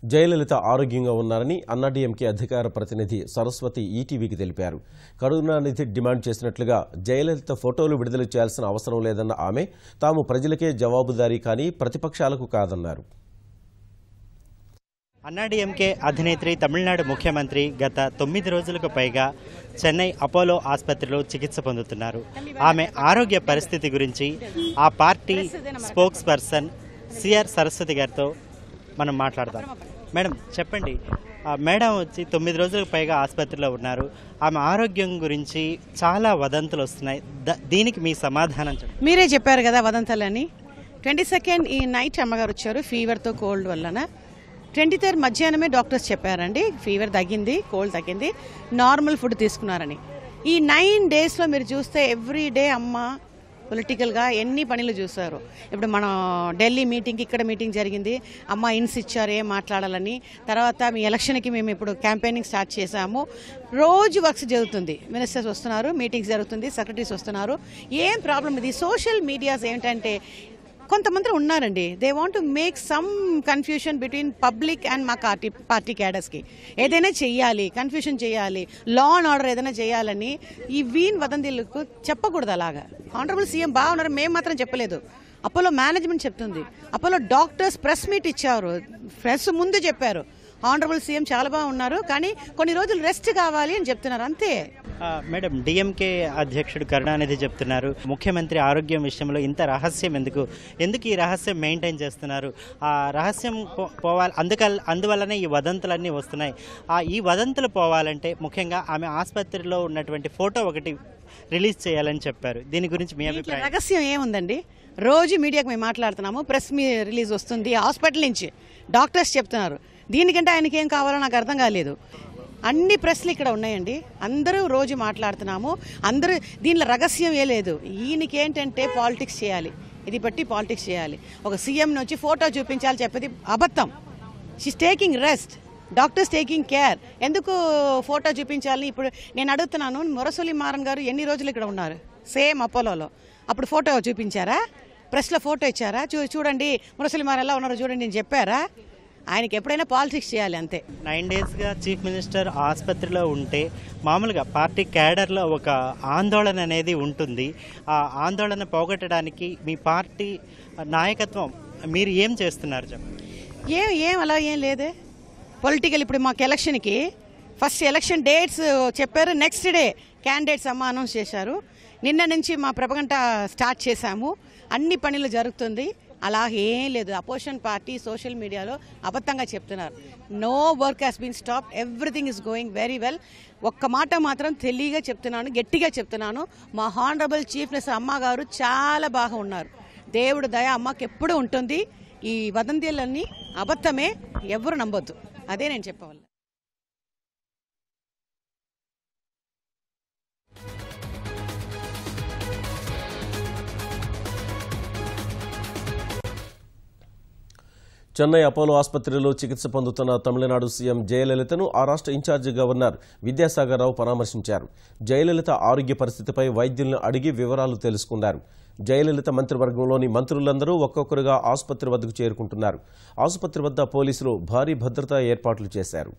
జయలలిత ఆరోగ్యంగా ఉన్నారని అన్నాడీఎంకే అధికార ప్రతినిధి సరస్వతి ఈటీవీకి తెలిపారు. కరుణానిధి డిమాండ్ చేసినట్లుగా జయలలిత ఫోటోలు విడుదల చేయాల్సిన అవసరం లేదన్న ఆమె తాము ప్రజలకే జవాబుదారీ కానీ ప్రతిపక్షాలకు కాదన్నారు. అన్నాడీఎంకే అధినేత్రి తమిళనాడు ముఖ్యమంత్రి గత 9 రోజులకు పైగా చెన్నై అపోలో ఆసుపత్రిలో చికిత్స పొందుతున్నారు. ఆమె ఆరోగ్య పరిస్థితి గురించి ఆ party spokes person CR Saraswati గారితో మనం మాట్లాడదాం. మేడం చెప్పండి, మేడం వచ్చి 9 రోజులకు పైగా ఆసుపత్రిలో ఉన్నారు. ఆమె ఆరోగ్యం గురించి చాలా వదంతులు వస్తున్నాయి. దీనికి మీ సమాధానం చెప్పండి. మీరే చెప్పారు కదా వదంతులని. 22nd ఈ నైట్ అమ్మగారు వచ్చారు ఫీవర్తో, కోల్డ్ వలన. 23rd మధ్యాహ్నమే డాక్టర్స్ చెప్పారండి ఫీవర్ తగ్గింది, కోల్డ్ తగ్గింది, నార్మల్ ఫుడ్ తీసుకున్నారని. ఈ 9 డేస్లో మీరు చూస్తే ఎవ్రీడే అమ్మ పొలిటికల్గా ఎన్ని పనులు చూస్తారు. ఇప్పుడు మనం ఢిల్లీ మీటింగ్కి ఇక్కడ మీటింగ్ జరిగింది, అమ్మ ఇన్స్ ఇచ్చారు ఏం మాట్లాడాలని. తర్వాత మీ ఎలక్షన్కి మేము ఇప్పుడు క్యాంపెయినింగ్ స్టార్ట్ చేశాము. రోజు వర్క్స్ జరుగుతుంది, మినిస్టర్స్ వస్తున్నారు, మీటింగ్స్ జరుగుతుంది, సెక్రటరీస్ వస్తున్నారు. ఏం ప్రాబ్లం ఇది? సోషల్ మీడియాస్ ఏంటంటే కొంతమంది ఉన్నారండి, they want to make some confusion between public and మా పార్టీ క్యాడర్స్కి. ఏదైనా చెయ్యాలి, కన్ఫ్యూషన్ చేయాలి, లా అండ్ ఆర్డర్ ఏదైనా చేయాలని ఈ వీన్ వదంతులకు చెప్పకూడదు. అలాగా ఆనరబుల్ సీఎం బాగున్నారు, మేము మాత్రం చెప్పలేదు. అపోలో మేనేజ్మెంట్ చెప్తుంది. అపోలో డాక్టర్స్ ప్రెస్ మీట్ ఇచ్చారు, ప్రెస్ ముందు చెప్పారు ఆనరబుల్ సీఎం చాలా బాగున్నారు, కానీ కొన్ని రోజులు రెస్ట్ కావాలి అని చెప్తున్నారు, అంతే. మేడం, డిఎంకే అధ్యక్షుడు కరుణానిధి చెప్తున్నారు ముఖ్యమంత్రి ఆరోగ్యం విషయంలో ఇంత రహస్యం ఎందుకు ఈ రహస్యం మెయింటైన్ చేస్తున్నారు? ఆ రహస్యం పోవాలి, అందువల్లనే ఈ వదంతులన్నీ వస్తున్నాయి. ఈ వదంతులు పోవాలంటే ముఖ్యంగా ఆమె ఆసుపత్రిలో ఉన్నటువంటి ఫోటో ఒకటి రిలీజ్ చేయాలని చెప్పారు. దీని గురించి మీ అభిప్రాయం? రహస్యం ఏముందండి, రోజు మీడియాకి మేము మాట్లాడుతున్నాము, ప్రెస్ రిలీజ్ వస్తుంది హాస్పిటల్ నుంచి, డాక్టర్స్ చెప్తున్నారు. దీనికంటే ఆయనకి ఏం కావాలో నాకు అర్థం కాలేదు. అన్ని ప్రెస్లు ఇక్కడ ఉన్నాయండి, అందరూ రోజు మాట్లాడుతున్నాము, అందరూ దీనిలో రహస్యం ఏ లేదు. ఈయనకి ఏంటంటే పాలిటిక్స్ చేయాలి, ఇది బట్టి పాలిటిక్స్ చేయాలి. ఒక సీఎంని వచ్చి ఫోటో చూపించాలి చెప్పేది అబద్ధం. She's taking rest, doctors taking care. ఎందుకు ఫోటో చూపించాలి? ఇప్పుడు నేను అడుగుతున్నాను, మురసలి మారన్ గారు ఎన్ని రోజులు ఇక్కడ ఉన్నారు సేమ్ అపోలోలో, అప్పుడు ఫోటో చూపించారా? ప్రెస్లో ఫోటో ఇచ్చారా? చూడండి మురసలి మారన్ ఎలా ఉన్నారో చూడండి నేను చెప్పారా? ఆయనకి ఎప్పుడైనా పాలిటిక్స్ చేయాలి, అంతే. 9 డేస్గా చీఫ్ మినిస్టర్ ఆసుపత్రిలో ఉంటే మామూలుగా పార్టీ క్యాడర్లో ఒక ఆందోళన అనేది ఉంటుంది. ఆ ఆందోళన పోగొట్టడానికి మీ పార్టీ నాయకత్వం మీరు ఏం చేస్తున్నారు చెప్పండి. ఏం అలా ఏం లేదే. పొలిటికల్ ఇప్పుడు మాకు ఎలక్షన్కి ఫస్ట్ ఎలక్షన్ డేట్స్ చెప్పారు, నెక్స్ట్ డే క్యాండిడేట్స్ అమ్మ అనౌన్స్ చేశారు. నిన్న నుంచి మా ప్రపగంట స్టార్ట్ చేశాము, అన్ని పనులు జరుగుతుంది. అలా ఏం లేదు. అపోజిషన్ పార్టీ సోషల్ మీడియాలో అబద్ధంగా చెప్తున్నారు. No work has been stop, everything is going very well. ఒక్క మాట మాత్రం తెలియగా చెప్తున్నాను, గట్టిగా చెప్తున్నాను, మా హానరబుల్ చీఫ్ మినిస్టర్ అమ్మ గారు చాలా బాగా ఉన్నారు. దేవుడు దయ అమ్మకి ఎప్పుడు ఉంటుంది. ఈ వదంతులన్నీ అబద్ధమే, ఎవరు నమ్మొద్దు, అదే నేను చెప్పవాలి. చెన్నై అపోలో ఆసుపత్రిలో చికిత్స పొందుతున్న తమిళనాడు సీఎం జయలలితను ఆ రాష్ట్ర ఇన్ఛార్జి గవర్నర్ విద్యాసాగర్ రావు పరామర్శించారు. జయలలిత ఆరోగ్య పరిస్థితిపై వైద్యులను అడిగి వివరాలు తెలుసుకున్నారు. జయలలిత మంత్రివర్గంలోని మంత్రులందరూ ఒక్కొక్కరుగా ఆసుపత్రి వద్దకు చేరుకుంటున్నారు. ఆసుపత్రి వద్ద పోలీసులు భారీ భద్రతా ఏర్పాట్లు చేశారు.